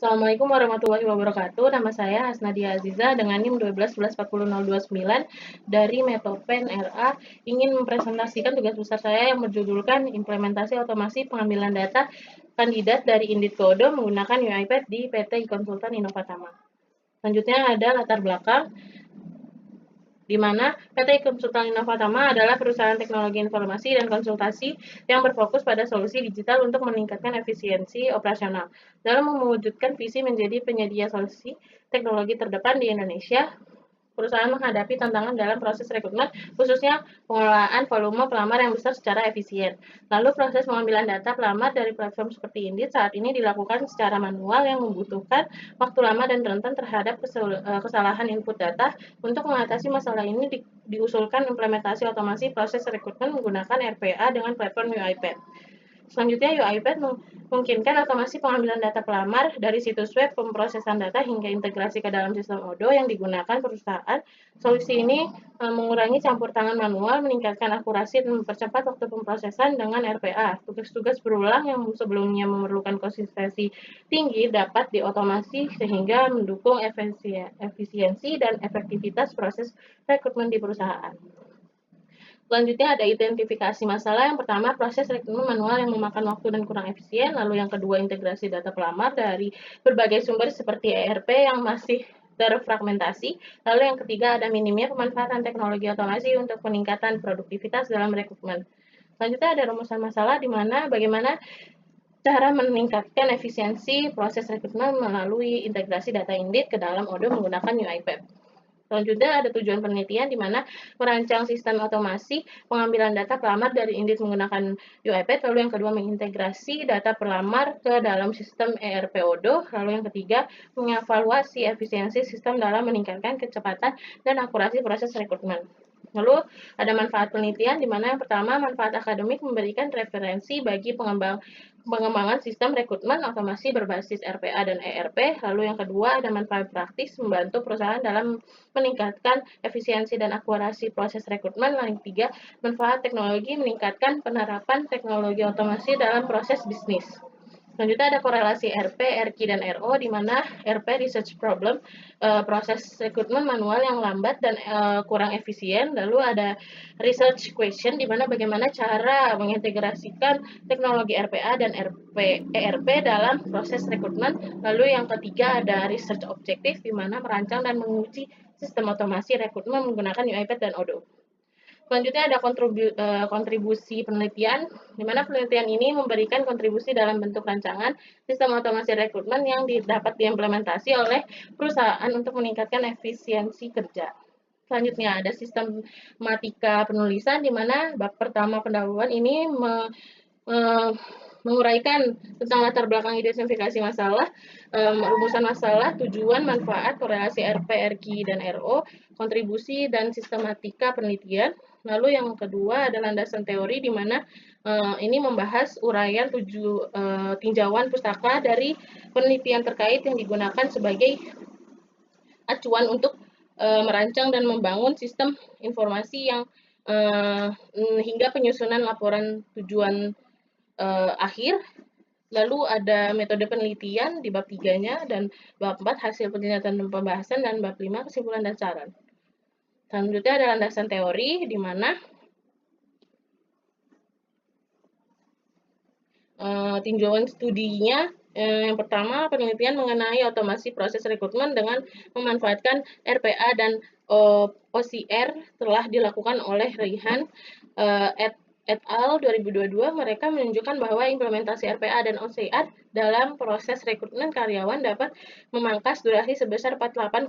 Assalamualaikum warahmatullahi wabarakatuh. Nama saya Hasnadia Aziza dengan NIM 12114029 dari Metopen RA ingin mempresentasikan tugas besar saya yang berjudulkan implementasi otomasi pengambilan data kandidat dari Indit Kodo menggunakan UiPath di PT Konsultan Innovatama. Selanjutnya ada latar belakang di mana PT Konsultan Innovatama adalah perusahaan teknologi informasi dan konsultasi yang berfokus pada solusi digital untuk meningkatkan efisiensi operasional. Dalam mewujudkan visi menjadi penyedia solusi teknologi terdepan di Indonesia, perusahaan menghadapi tantangan dalam proses rekrutmen, khususnya pengelolaan volume pelamar yang besar secara efisien. Lalu proses pengambilan data pelamar dari platform seperti Indeed saat ini dilakukan secara manual yang membutuhkan waktu lama dan rentan terhadap kesalahan input data. Untuk mengatasi masalah ini diusulkan implementasi otomasi proses rekrutmen menggunakan RPA dengan platform UiPath. Selanjutnya, UiPath memungkinkan otomasi pengambilan data pelamar dari situs web, pemrosesan data, hingga integrasi ke dalam sistem Odoo yang digunakan perusahaan. Solusi ini mengurangi campur tangan manual, meningkatkan akurasi, dan mempercepat waktu pemrosesan dengan RPA. Tugas-tugas berulang yang sebelumnya memerlukan konsistensi tinggi dapat diotomasi sehingga mendukung efisiensi dan efektivitas proses rekrutmen di perusahaan. Selanjutnya ada identifikasi masalah. Yang pertama, proses rekrutmen manual yang memakan waktu dan kurang efisien. Lalu yang kedua, integrasi data pelamar dari berbagai sumber seperti ERP yang masih terfragmentasi. Lalu yang ketiga, ada minimnya pemanfaatan teknologi otomasi untuk peningkatan produktivitas dalam rekrutmen. Selanjutnya ada rumusan masalah di mana bagaimana cara meningkatkan efisiensi proses rekrutmen melalui integrasi data Indeed ke dalam Odoo menggunakan UiPath. Selanjutnya ada tujuan penelitian di mana merancang sistem otomasi pengambilan data pelamar dari Indeed menggunakan UiPath. Lalu yang kedua, mengintegrasi data pelamar ke dalam sistem ERP Odoo. Lalu yang ketiga, mengevaluasi efisiensi sistem dalam meningkatkan kecepatan dan akurasi proses rekrutmen. Lalu ada manfaat penelitian di mana yang pertama, manfaat akademik memberikan referensi bagi pengembangan sistem rekrutmen otomasi berbasis RPA dan ERP. Lalu yang kedua, ada manfaat praktis membantu perusahaan dalam meningkatkan efisiensi dan akurasi proses rekrutmen. Lalu yang ketiga, manfaat teknologi meningkatkan penerapan teknologi otomasi dalam proses bisnis. Selanjutnya ada korelasi RP, RQ, dan RO, di mana RP research problem, proses rekrutmen manual yang lambat dan kurang efisien. Lalu ada research question, di mana bagaimana cara mengintegrasikan teknologi RPA dan ERP dalam proses rekrutmen. Lalu yang ketiga ada research objective, di mana merancang dan menguji sistem otomasi rekrutmen menggunakan UiPath dan Odoo. Selanjutnya ada kontribusi penelitian, di mana penelitian ini memberikan kontribusi dalam bentuk rancangan sistem otomasi rekrutmen yang dapat diimplementasi oleh perusahaan untuk meningkatkan efisiensi kerja. Selanjutnya ada sistematika penulisan, di mana bab pertama pendahuluan ini menguraikan tentang latar belakang identifikasi masalah, rumusan masalah, tujuan, manfaat, korelasi RP, RQ, dan RO, kontribusi, dan sistematika penelitian. Lalu yang kedua ada landasan teori, di mana ini membahas uraian tinjauan pustaka dari penelitian terkait yang digunakan sebagai acuan untuk merancang dan membangun sistem informasi yang hingga penyusunan laporan tujuan akhir. Lalu ada metode penelitian di bab 3-nya, dan bab 4 hasil penelitian dan pembahasan, dan bab 5 kesimpulan dan saran. Selanjutnya ada landasan teori, di mana tinjauan studinya yang pertama, penelitian mengenai otomasi proses rekrutmen dengan memanfaatkan RPA dan OCR telah dilakukan oleh Reihan et al. 2022. Mereka menunjukkan bahwa implementasi RPA dan OCR dalam proses rekrutmen karyawan dapat memangkas durasi sebesar 48,69%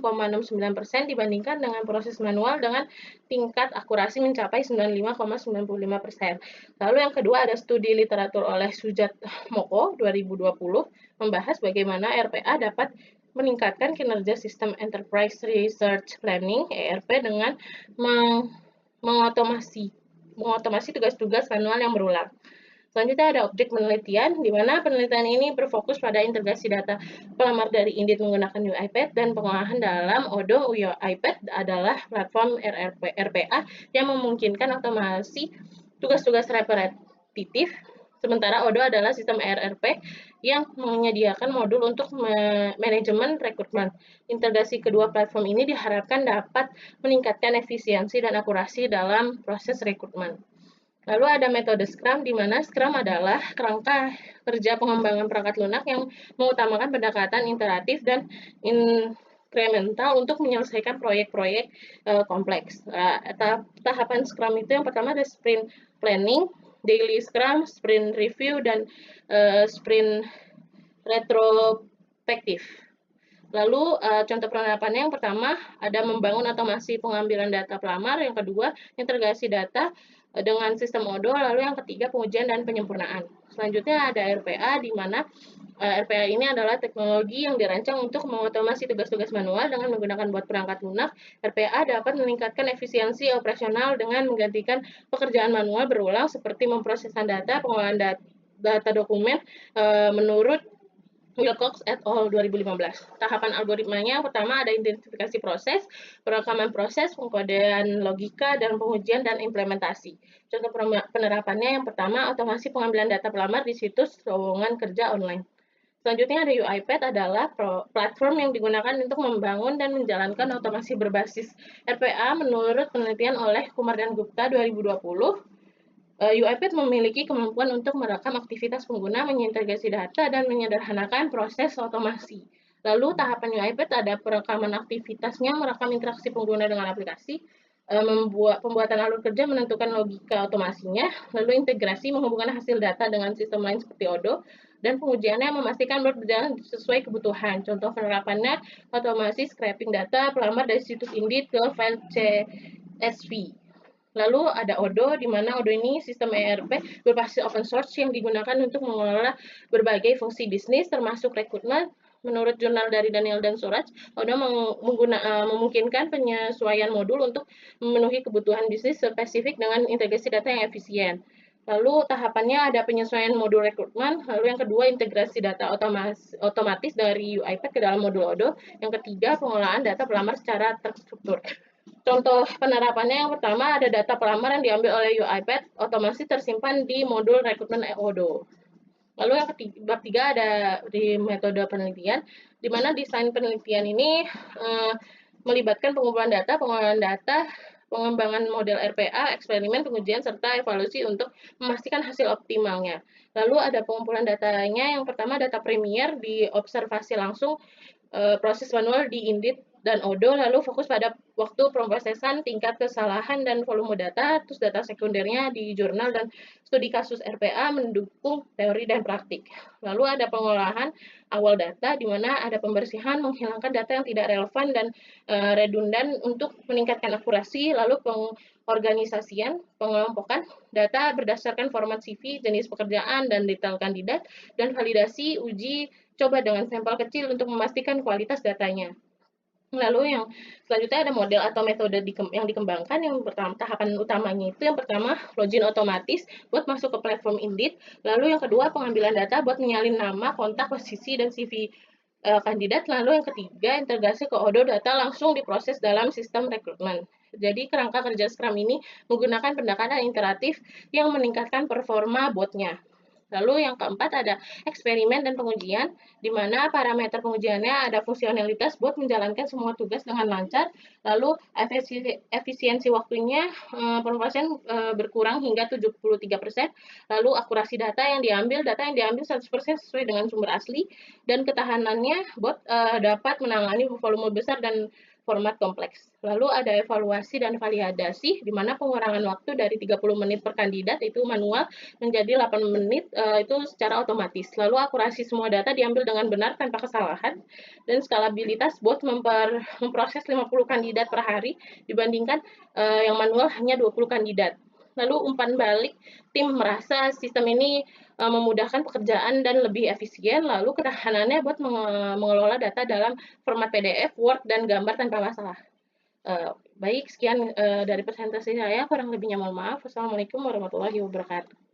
dibandingkan dengan proses manual dengan tingkat akurasi mencapai 95,95%. Lalu yang kedua ada studi literatur oleh Sujat Moko 2020 membahas bagaimana RPA dapat meningkatkan kinerja sistem Enterprise Research Planning ERP dengan mengotomasi tugas-tugas manual yang berulang. Selanjutnya ada objek penelitian, di mana penelitian ini berfokus pada integrasi data pelamar dari Indeed menggunakan UiPath, dan pengolahan dalam Odoo. UiPath adalah platform RPA yang memungkinkan otomasi tugas-tugas repetitif Sementara Odoo adalah sistem ERP yang menyediakan modul untuk manajemen rekrutmen. Integrasi kedua platform ini diharapkan dapat meningkatkan efisiensi dan akurasi dalam proses rekrutmen. Lalu ada metode Scrum, di mana Scrum adalah kerangka kerja pengembangan perangkat lunak yang mengutamakan pendekatan iteratif dan inkremental untuk menyelesaikan proyek-proyek kompleks. Tahapan Scrum itu yang pertama ada sprint planning, daily Scrum, sprint review, dan sprint retrospektif. Lalu contoh penerapannya yang pertama ada membangun otomasi pengambilan data pelamar, yang kedua integrasi data dengan sistem Odoo, lalu yang ketiga pengujian dan penyempurnaan. Selanjutnya ada RPA, di mana RPA ini adalah teknologi yang dirancang untuk mengotomasi tugas-tugas manual dengan menggunakan bot perangkat lunak. RPA dapat meningkatkan efisiensi operasional dengan menggantikan pekerjaan manual berulang seperti memproses data, pengolahan data dokumen menurut Wilcox et al. 2015. Tahapan algoritmanya yang pertama ada identifikasi proses, perekaman proses, pengkodean logika, dan pengujian dan implementasi. Contoh penerapannya yang pertama otomasi pengambilan data pelamar di situs lowongan kerja online. Selanjutnya ada UiPath, adalah platform yang digunakan untuk membangun dan menjalankan otomasi berbasis RPA menurut penelitian oleh Kumar dan Gupta 2020. UiPath memiliki kemampuan untuk merekam aktivitas pengguna, mengintegrasi data, dan menyederhanakan proses otomasi. Lalu tahapan UiPath ada perekaman aktivitasnya, merekam interaksi pengguna dengan aplikasi, pembuatan alur kerja, menentukan logika otomasinya, lalu integrasi menghubungkan hasil data dengan sistem lain seperti Odoo, dan pengujiannya memastikan berjalan sesuai kebutuhan. Contoh penerapannya otomasi scraping data pelamar dari situs Indeed ke file CSV. Lalu ada Odoo, di mana Odoo ini sistem ERP berbasis open source yang digunakan untuk mengelola berbagai fungsi bisnis, termasuk rekrutmen. Menurut jurnal dari Daniel dan Suraj, Odoo memungkinkan penyesuaian modul untuk memenuhi kebutuhan bisnis spesifik dengan integrasi data yang efisien. Lalu tahapannya ada penyesuaian modul rekrutmen, lalu yang kedua integrasi data otomatis dari UiPath ke dalam modul Odoo, yang ketiga pengolahan data pelamar secara terstruktur. Contoh penerapannya yang pertama ada data pelamar yang diambil oleh UiPath otomasi tersimpan di modul rekrutmen Odoo. Lalu yang ketiga, bab 3 ada di metode penelitian, di mana desain penelitian ini melibatkan pengumpulan data, pengolahan data, pengembangan model RPA, eksperimen, pengujian, serta evaluasi untuk memastikan hasil optimalnya. Lalu ada pengumpulan datanya, yang pertama data Premier diobservasi langsung, proses manual di Indeed dan Odoo, lalu fokus pada waktu pemrosesan, tingkat kesalahan, dan volume data, terus data sekundernya di jurnal dan studi kasus RPA mendukung teori dan praktik. Lalu ada pengolahan awal data, di mana ada pembersihan, menghilangkan data yang tidak relevan dan redundan untuk meningkatkan akurasi, lalu pengorganisasian, pengelompokan data berdasarkan format CV, jenis pekerjaan, dan detail kandidat, dan validasi uji coba dengan sampel kecil untuk memastikan kualitas datanya. Lalu yang selanjutnya ada model atau metode yang dikembangkan. Yang pertama, tahapan utamanya itu yang pertama login otomatis buat masuk ke platform Indeed. Lalu yang kedua pengambilan data buat menyalin nama, kontak, posisi, dan CV kandidat. Lalu yang ketiga integrasi ke Odoo, data langsung diproses dalam sistem rekrutmen. Jadi kerangka kerja Scrum ini menggunakan pendekatan iteratif yang meningkatkan performa botnya. Lalu yang keempat ada eksperimen dan pengujian, di mana parameter pengujiannya ada fungsionalitas bot menjalankan semua tugas dengan lancar, lalu efisiensi waktunya pemrosesan berkurang hingga 73%, lalu akurasi data yang diambil 100% sesuai dengan sumber asli, dan ketahanannya bot dapat menangani volume besar dan format kompleks. Lalu ada evaluasi dan validasi, di mana pengurangan waktu dari 30 menit per kandidat itu manual menjadi 8 menit itu secara otomatis. Lalu akurasi semua data diambil dengan benar tanpa kesalahan, dan skalabilitas bot memproses 50 kandidat per hari dibandingkan yang manual hanya 20 kandidat. Lalu umpan balik, tim merasa sistem ini memudahkan pekerjaan dan lebih efisien. Lalu ketahanannya buat mengelola data dalam format PDF, Word, dan gambar tanpa masalah. Baik, sekian dari presentasi saya. Kurang lebihnya mohon maaf. Wassalamualaikum warahmatullahi wabarakatuh.